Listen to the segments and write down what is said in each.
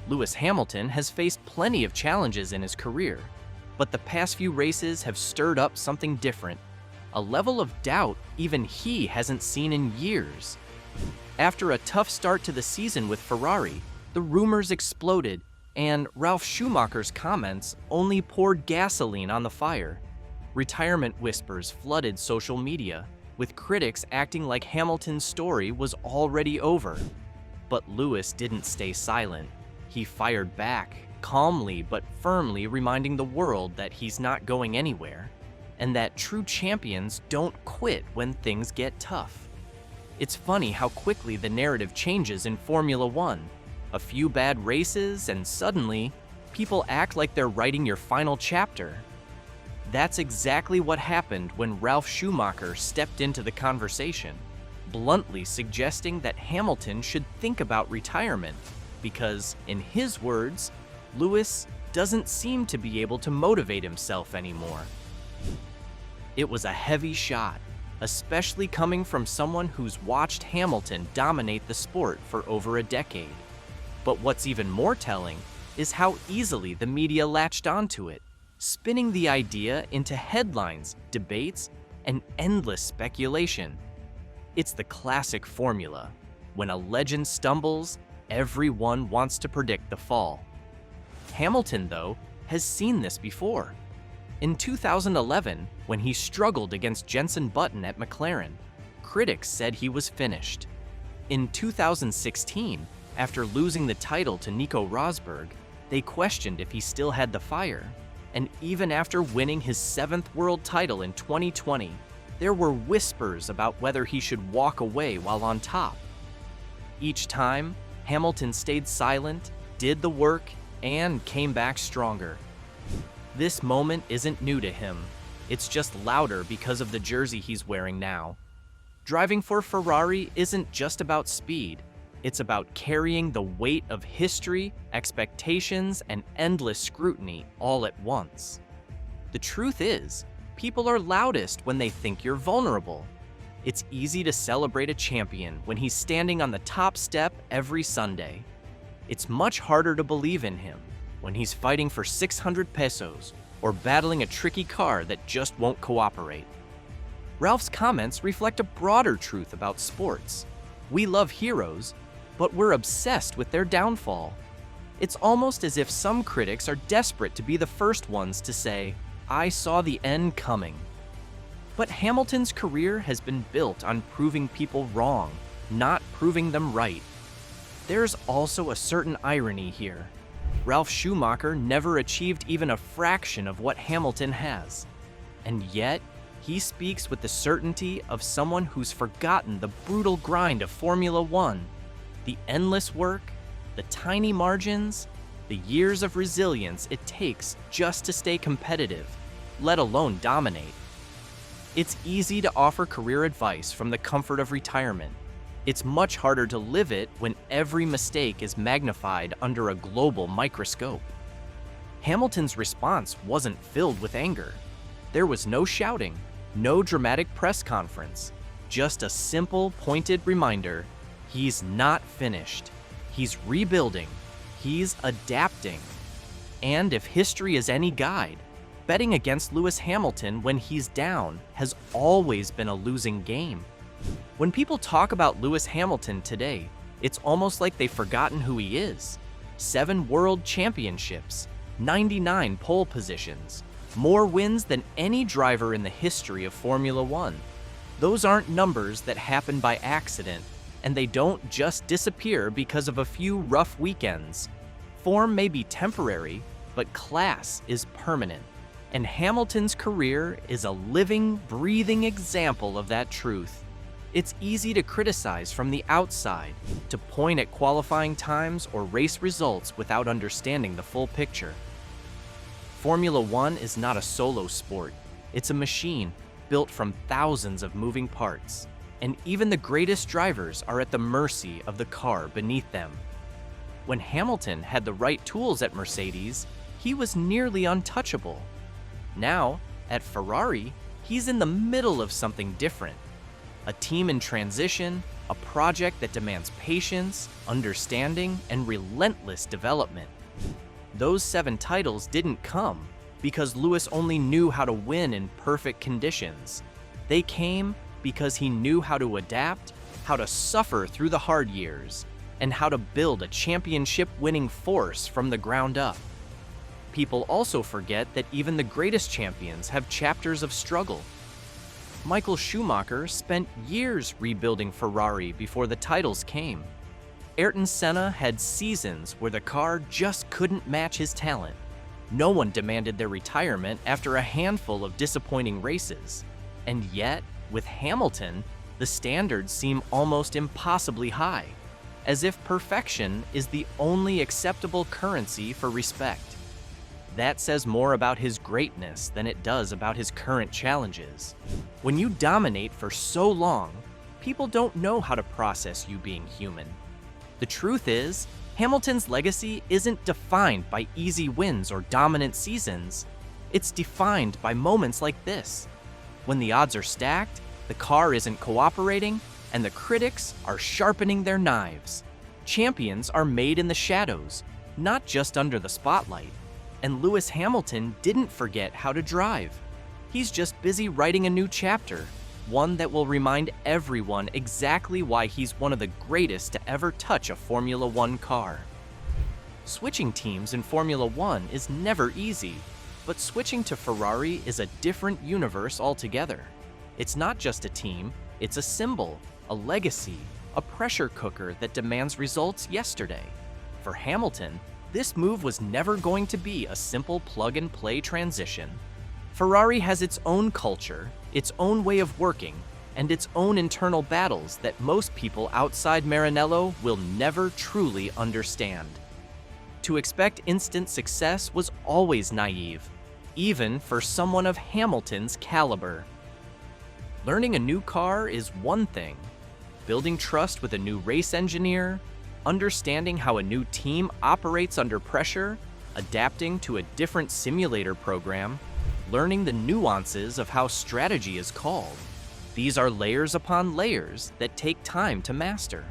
Lewis Hamilton has faced plenty of challenges in his career, but the past few races have stirred up something different, a level of doubt even he hasn't seen in years. After a tough start to the season with Ferrari, the rumors exploded, and Ralf Schumacher's comments only poured gasoline on the fire. Retirement whispers flooded social media, with critics acting like Hamilton's story was already over. But Lewis didn't stay silent. He fired back, calmly but firmly reminding the world that he's not going anywhere, and that true champions don't quit when things get tough. It's funny how quickly the narrative changes in Formula One. A few bad races, and suddenly, people act like they're writing your final chapter. That's exactly what happened when Ralf Schumacher stepped into the conversation, bluntly suggesting that Hamilton should think about retirement because, in his words, Lewis doesn't seem to be able to motivate himself anymore. It was a heavy shot, especially coming from someone who's watched Hamilton dominate the sport for over a decade. But what's even more telling is how easily the media latched onto it, spinning the idea into headlines, debates, and endless speculation. It's the classic formula. When a legend stumbles, everyone wants to predict the fall. Hamilton, though, has seen this before. In 2011, when he struggled against Jenson Button at McLaren, critics said he was finished. In 2016, after losing the title to Nico Rosberg, they questioned if he still had the fire. And even after winning his 7th world title in 2020, there were whispers about whether he should walk away while on top. Each time, Hamilton stayed silent, did the work, and came back stronger. This moment isn't new to him. It's just louder because of the jersey he's wearing now. Driving for Ferrari isn't just about speed. It's about carrying the weight of history, expectations, and endless scrutiny all at once. The truth is, people are loudest when they think you're vulnerable. It's easy to celebrate a champion when he's standing on the top step every Sunday. It's much harder to believe in him when he's fighting for 600 pesos or battling a tricky car that just won't cooperate. Ralph's comments reflect a broader truth about sports. We love heroes, but we're obsessed with their downfall. It's almost as if some critics are desperate to be the first ones to say, "I saw the end coming." But Hamilton's career has been built on proving people wrong, not proving them right. There's also a certain irony here. Ralf Schumacher never achieved even a fraction of what Hamilton has. And yet, he speaks with the certainty of someone who's forgotten the brutal grind of Formula One, the endless work, the tiny margins, the years of resilience it takes just to stay competitive, let alone dominate. It's easy to offer career advice from the comfort of retirement. It's much harder to live it when every mistake is magnified under a global microscope. Hamilton's response wasn't filled with anger. There was no shouting, no dramatic press conference, just a simple, pointed reminder: he's not finished. He's rebuilding. He's adapting. And if history is any guide, betting against Lewis Hamilton when he's down has always been a losing game. When people talk about Lewis Hamilton today, it's almost like they've forgotten who he is. 7 world championships, 99 pole positions, more wins than any driver in the history of Formula One. Those aren't numbers that happen by accident, and they don't just disappear because of a few rough weekends. Form may be temporary, but class is permanent. And Hamilton's career is a living, breathing example of that truth. It's easy to criticize from the outside, to point at qualifying times or race results without understanding the full picture. Formula One is not a solo sport. It's a machine built from thousands of moving parts. And even the greatest drivers are at the mercy of the car beneath them. When Hamilton had the right tools at Mercedes, he was nearly untouchable. Now, at Ferrari, he's in the middle of something different. A team in transition, a project that demands patience, understanding, and relentless development. Those 7 titles didn't come because Lewis only knew how to win in perfect conditions. They came because he knew how to adapt, how to suffer through the hard years, and how to build a championship-winning force from the ground up. People also forget that even the greatest champions have chapters of struggle. Michael Schumacher spent years rebuilding Ferrari before the titles came. Ayrton Senna had seasons where the car just couldn't match his talent. No one demanded their retirement after a handful of disappointing races. And yet, with Hamilton, the standards seem almost impossibly high, as if perfection is the only acceptable currency for respect. That says more about his greatness than it does about his current challenges. When you dominate for so long, people don't know how to process you being human. The truth is, Hamilton's legacy isn't defined by easy wins or dominant seasons. It's defined by moments like this, when the odds are stacked, the car isn't cooperating, and the critics are sharpening their knives. Champions are made in the shadows, not just under the spotlight. And Lewis Hamilton didn't forget how to drive. He's just busy writing a new chapter, one that will remind everyone exactly why he's one of the greatest to ever touch a Formula One car. Switching teams in Formula One is never easy, but switching to Ferrari is a different universe altogether. It's not just a team, it's a symbol, a legacy, a pressure cooker that demands results yesterday. For Hamilton, this move was never going to be a simple plug-and-play transition. Ferrari has its own culture, its own way of working, and its own internal battles that most people outside Maranello will never truly understand. To expect instant success was always naive, even for someone of Hamilton's caliber. Learning a new car is one thing. Building trust with a new race engineer, understanding how a new team operates under pressure, adapting to a different simulator program, learning the nuances of how strategy is called. These are layers upon layers that take time to master.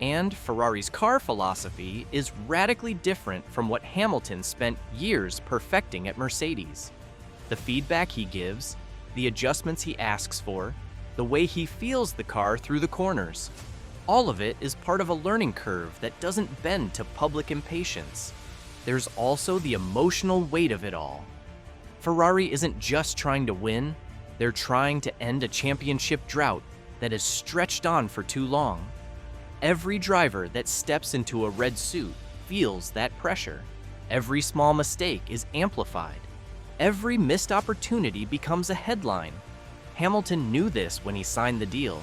And Ferrari's car philosophy is radically different from what Hamilton spent years perfecting at Mercedes. The feedback he gives, the adjustments he asks for, the way he feels the car through the corners, all of it is part of a learning curve that doesn't bend to public impatience. There's also the emotional weight of it all. Ferrari isn't just trying to win, they're trying to end a championship drought that has stretched on for too long. Every driver that steps into a red suit feels that pressure. Every small mistake is amplified. Every missed opportunity becomes a headline. Hamilton knew this when he signed the deal.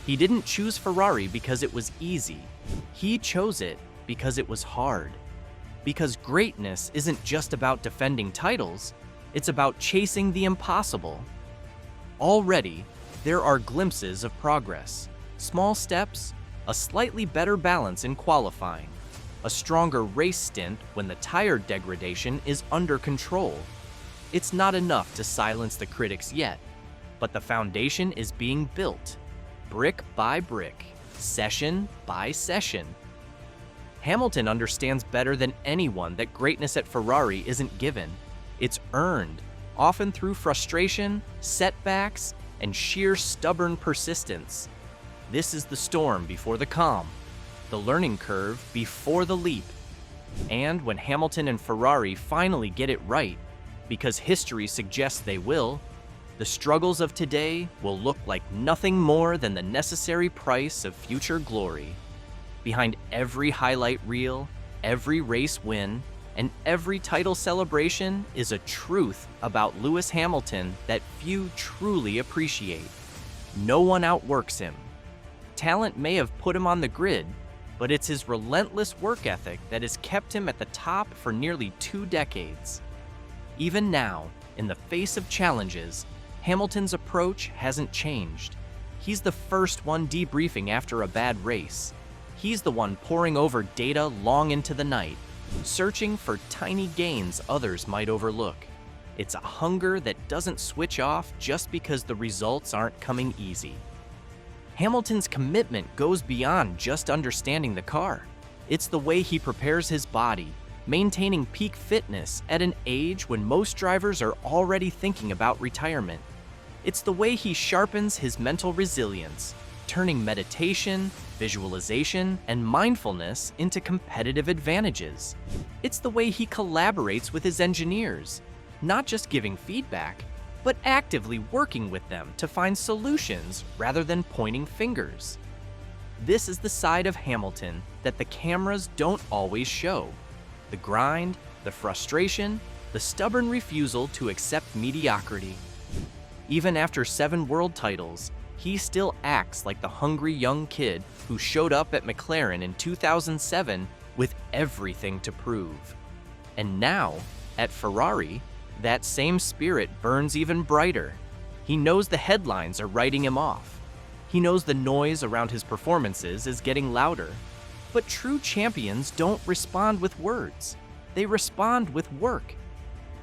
He didn't choose Ferrari because it was easy. He chose it because it was hard. Because greatness isn't just about defending titles, it's about chasing the impossible. Already, there are glimpses of progress. Small steps, a slightly better balance in qualifying, a stronger race stint when the tire degradation is under control. It's not enough to silence the critics yet, but the foundation is being built. Brick by brick, session by session. Hamilton understands better than anyone that greatness at Ferrari isn't given. It's earned, often through frustration, setbacks, and sheer stubborn persistence. This is the storm before the calm, the learning curve before the leap. And when Hamilton and Ferrari finally get it right, because history suggests they will, the struggles of today will look like nothing more than the necessary price of future glory. Behind every highlight reel, every race win, and every title celebration is a truth about Lewis Hamilton that few truly appreciate. No one outworks him. Talent may have put him on the grid, but it's his relentless work ethic that has kept him at the top for nearly 2 decades. Even now, in the face of challenges, Hamilton's approach hasn't changed. He's the first one debriefing after a bad race. He's the one poring over data long into the night, searching for tiny gains others might overlook. It's a hunger that doesn't switch off just because the results aren't coming easy. Hamilton's commitment goes beyond just understanding the car. It's the way he prepares his body, maintaining peak fitness at an age when most drivers are already thinking about retirement. It's the way he sharpens his mental resilience, turning meditation, visualization, and mindfulness into competitive advantages. It's the way he collaborates with his engineers, not just giving feedback, but actively working with them to find solutions rather than pointing fingers. This is the side of Hamilton that the cameras don't always show. The grind, the frustration, the stubborn refusal to accept mediocrity. Even after 7 world titles, he still acts like the hungry young kid who showed up at McLaren in 2007 with everything to prove. And now, at Ferrari, that same spirit burns even brighter. He knows the headlines are writing him off. He knows the noise around his performances is getting louder. But true champions don't respond with words. They respond with work.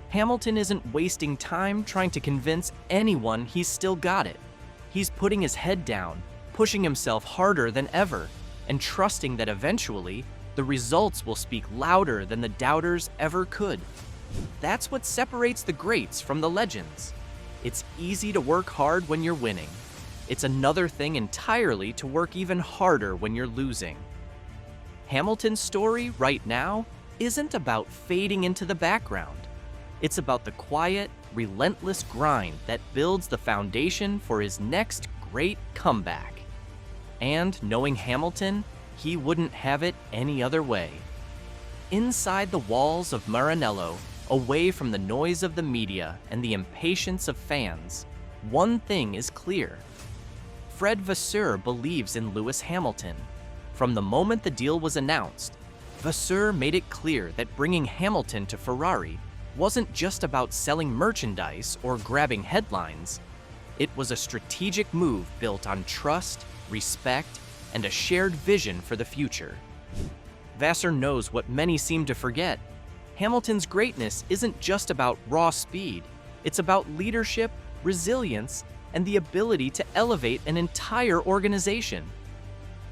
Hamilton isn't wasting time trying to convince anyone he's still got it. He's putting his head down, pushing himself harder than ever, and trusting that eventually the results will speak louder than the doubters ever could. That's what separates the greats from the legends. It's easy to work hard when you're winning. It's another thing entirely to work even harder when you're losing. Hamilton's story right now isn't about fading into the background. It's about the quiet, relentless grind that builds the foundation for his next great comeback. And knowing Hamilton, he wouldn't have it any other way. Inside the walls of Maranello, away from the noise of the media and the impatience of fans, one thing is clear. Fred Vasseur believes in Lewis Hamilton. From the moment the deal was announced, Vasseur made it clear that bringing Hamilton to Ferrari wasn't just about selling merchandise or grabbing headlines. It was a strategic move built on trust, respect, and a shared vision for the future. Vasseur knows what many seem to forget. Hamilton's greatness isn't just about raw speed. It's about leadership, resilience, and the ability to elevate an entire organization.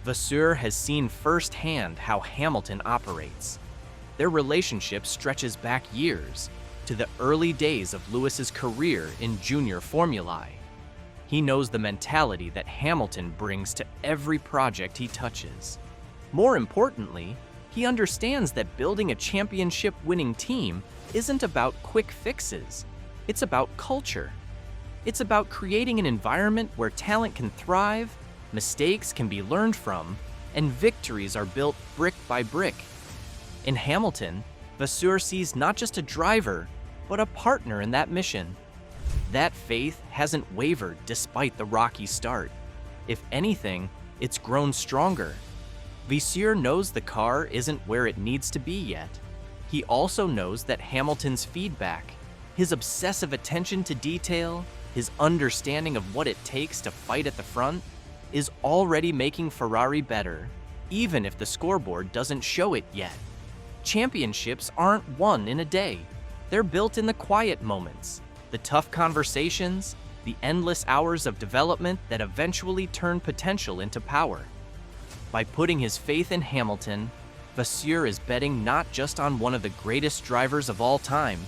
Vasseur has seen firsthand how Hamilton operates. Their relationship stretches back years, to the early days of Lewis's career in junior formulae. He knows the mentality that Hamilton brings to every project he touches. More importantly, he understands that building a championship-winning team isn't about quick fixes. It's about culture. It's about creating an environment where talent can thrive, mistakes can be learned from, and victories are built brick by brick. In Hamilton, Vasseur sees not just a driver, but a partner in that mission. That faith hasn't wavered despite the rocky start. If anything, it's grown stronger. Vasseur knows the car isn't where it needs to be yet. He also knows that Hamilton's feedback, his obsessive attention to detail, his understanding of what it takes to fight at the front, is already making Ferrari better, even if the scoreboard doesn't show it yet. Championships aren't won in a day. They're built in the quiet moments, the tough conversations, the endless hours of development that eventually turn potential into power. By putting his faith in Hamilton, Vasseur is betting not just on one of the greatest drivers of all time,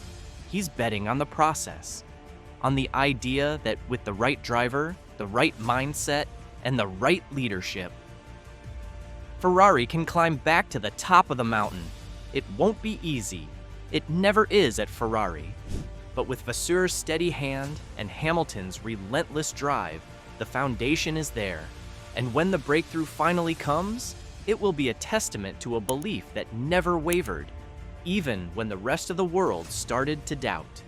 he's betting on the process, on the idea that with the right driver, the right mindset, and the right leadership, Ferrari can climb back to the top of the mountain. It won't be easy. It never is at Ferrari. But with Vasseur's steady hand and Hamilton's relentless drive, the foundation is there. And when the breakthrough finally comes, it will be a testament to a belief that never wavered, even when the rest of the world started to doubt.